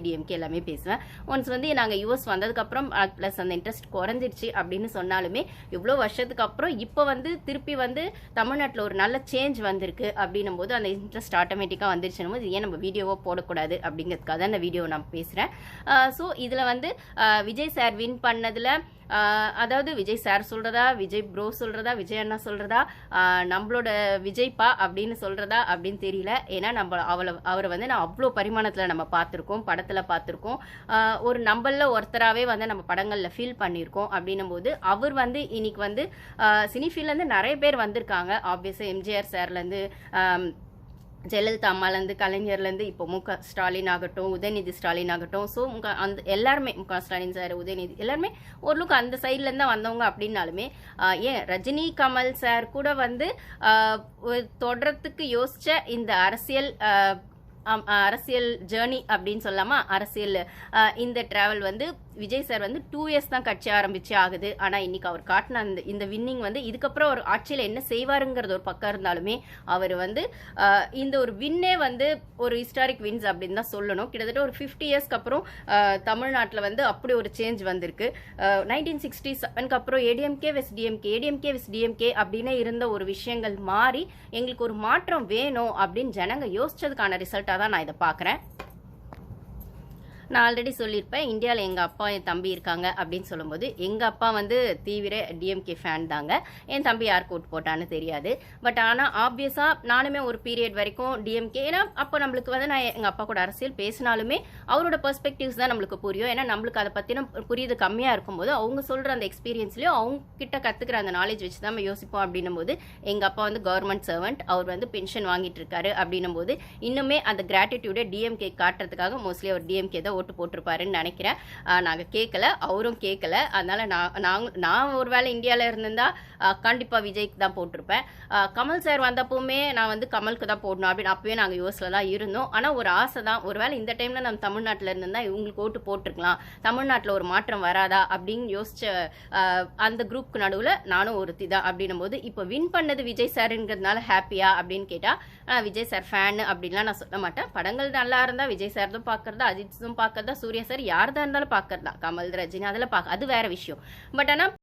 DMK எல்லாமே பேசுவேன். Once வந்து நாங்கள் யூஎஸ் வந்ததுக்கப்புறம் ப்ளஸ் அந்த இன்ட்ரெஸ்ட் குறைஞ்சிருச்சு அப்படின்னு சொன்னாலுமே இவ்வளோ வருஷத்துக்கு அப்புறம் இப்போ வந்து திருப்பி வந்து தமிழ்நாட்டில் ஒரு நல்ல சேஞ்ச் வந்திருக்கு அப்படின்னும் போது அந்த இன்ட்ரெஸ்ட் ஆட்டோமேட்டிக்காக வந்துருச்சுன்னு போது ஏன் நம்ம வீடியோவோ போடக்கூடாது அப்படிங்கிறதுக்காக தான் இந்த வீடியோ நான் பேசுகிறேன். ஸோ இதில் வந்து விஜய் சார் வின் பண்ணதில் அதாவது விஜய் சார் சொல்கிறதா, விஜய் ப்ரோ சொல்கிறதா, விஜய் அண்ணா சொல்கிறதா, நம்மளோட விஜய்ப்பா அப்படின்னு சொல்கிறதா அப்படின்னு தெரியல. ஏன்னா அவரை வந்து நான் அவ்வளோ பரிமாணத்தில் நம்ம பார்த்துருக்கோம், படத்தில் பார்த்துருக்கோம், ஒரு நம்மளில் ஒருத்தராகவே வந்து நம்ம படங்களில் ஃபீல் பண்ணியிருக்கோம். அப்படின்னும் போது அவர் வந்து இன்னைக்கு வந்து சினி ஃபீல்ட்லேருந்து நிறைய பேர் வந்திருக்காங்க. ஆப்வியஸாக எம்ஜிஆர் சார்லேருந்து, ஜெயலலிதா அம்மாலேருந்து, கலைஞர்லேருந்து, இப்போ முக ஸ்டாலின் ஆகட்டும், உதயநிதி ஸ்டாலின் ஆகட்டும், ஸோ அந்த எல்லாருமே முக ஸ்டாலின் சார், உதயநிதி எல்லாருமே ஓரளவுக்கு அந்த சைட்லேருந்து தான் வந்தவங்க. அப்படின்னாலுமே ஏன் ரஜினி கமல் சார் கூட வந்து தொடரத்துக்கு யோசிச்ச இந்த அரசியல் ஜேர்னி அப்படின்னு சொல்லாமா, அரசியல் இந்த டிராவல் வந்து விஜய் சார் வந்து 2 இயர்ஸ் தான் கட்சி ஆரம்பிச்சே ஆகுது. ஆனால் இன்னைக்கு அவர் காட்டின இந்த வின்னிங் வந்து இதுக்கப்புறம் ஒரு ஆட்சியில் என்ன செய்வாருங்கிறது ஒரு பக்கம் இருந்தாலுமே அவர் வந்து இந்த ஒரு வின்னே வந்து ஒரு ஹிஸ்டாரிக் வின்ஸ் அப்படின்னு தான் சொல்லணும். கிட்டத்தட்ட ஒரு 50 இயர்ஸ்க்கு அப்புறம் தமிழ்நாட்டில் வந்து அப்படி ஒரு சேஞ்ச் வந்திருக்கு. 1967க்கு அப்புறம் ஏடிஎம்கே வெஸ் டிஎம்கே அப்படின்னு இருந்த ஒரு விஷயங்கள் மாறி எங்களுக்கு ஒரு மாற்றம் வேணும் அப்படின்னு ஜனங்க யோசிச்சதுக்கான ரிசல்ட்டாக தான் நான் இதை பார்க்குறேன். நான் ஆல்ரெடி சொல்லியிருப்பேன், இந்தியாவில் எங்கள் அப்பா என் தம்பி இருக்காங்க அப்படின்னு சொல்லும்போது எங்கள் அப்பா வந்து தீவிர டிஎம்கே ஃபேன் தாங்க. என் தம்பி யாருக்கு ஓட்டு போட்டான்னு தெரியாது. பட் ஆனால் ஆப்வியஸாக நானுமே ஒரு பீரியட் வரைக்கும் டிஎம்கே, ஏன்னா அப்போ நம்மளுக்கு வந்து நான் எங்கள் அப்பா கூட அரசியல் பேசினாலுமே அவரோட பெர்ஸ்பெக்டிவ்ஸ் தான் நம்மளுக்கு புரியும். ஏன்னா நம்மளுக்கு அதை பற்றின புரியுது கம்மியாக இருக்கும்போது அவங்க சொல்கிற அந்த எக்ஸ்பீரியன்ஸ்லையும் அவங்க கிட்ட கற்றுக்கிற அந்த நாலேஜ் வச்சு தான் நம்ம யோசிப்போம். அப்படின்னும் போது எங்கள் அப்பா வந்து கவர்மெண்ட் சர்வெண்ட், அவர் வந்து பென்ஷன் வாங்கிட்டு இருக்காரு. அப்படின்னும் போது இன்னுமே அந்த கிராட்டிடியூடை டிஎம்கே காட்டுறதுக்காக மோஸ்ட்லி அவர் டிஎம்கே தான் ஓட்டு போட்டிருப்பாருன்னு நினைக்கிறேன். நாங்கள் கேட்கல, அவரும் கேட்கல. அதனால நான் ஒரு வேளை இந்தியாவில் இருந்திருந்தா கண்டிப்பாக விஜய்க்கு தான் போட்டிருப்பேன். கமல் சார் வந்தப்போவுமே நான் வந்து கமலுக்கு தான் போடணும் அப்படின்னு அப்பவே நாங்கள் யோசில தான் இருந்தோம். ஆனால் ஒரு ஆசை தான், ஒரு வேளை இந்த டைமில் நம்ம தமிழ்நாட்டில் இருந்திருந்தா இவங்களுக்கு ஓட்டு போட்டிருக்கலாம், தமிழ்நாட்டில் ஒரு மாற்றம் வராதா அப்படின்னு யோசிச்ச அந்த குரூப்புக்கு நடுவில் நானும் ஒருத்தி தான். அப்படின்னும் போது இப்போ வின் பண்ணது விஜய் சாருங்கிறதுனால ஹாப்பியா அப்படின்னு கேட்டால் விஜய் சார் ஃபேனு அப்படின்லாம் நான் சொல்ல மாட்டேன். படங்கள் நல்லா இருந்தால் விஜய் சார் தான் பார்க்கறதா, அஜித் தான் பார்க்கறதா, சூர்யா சார் யார் தான் இருந்தாலும் பார்க்கறதா, கமல், ரஜினி அதெல்லாம் அது வேற விஷயம். பட் ஆனால்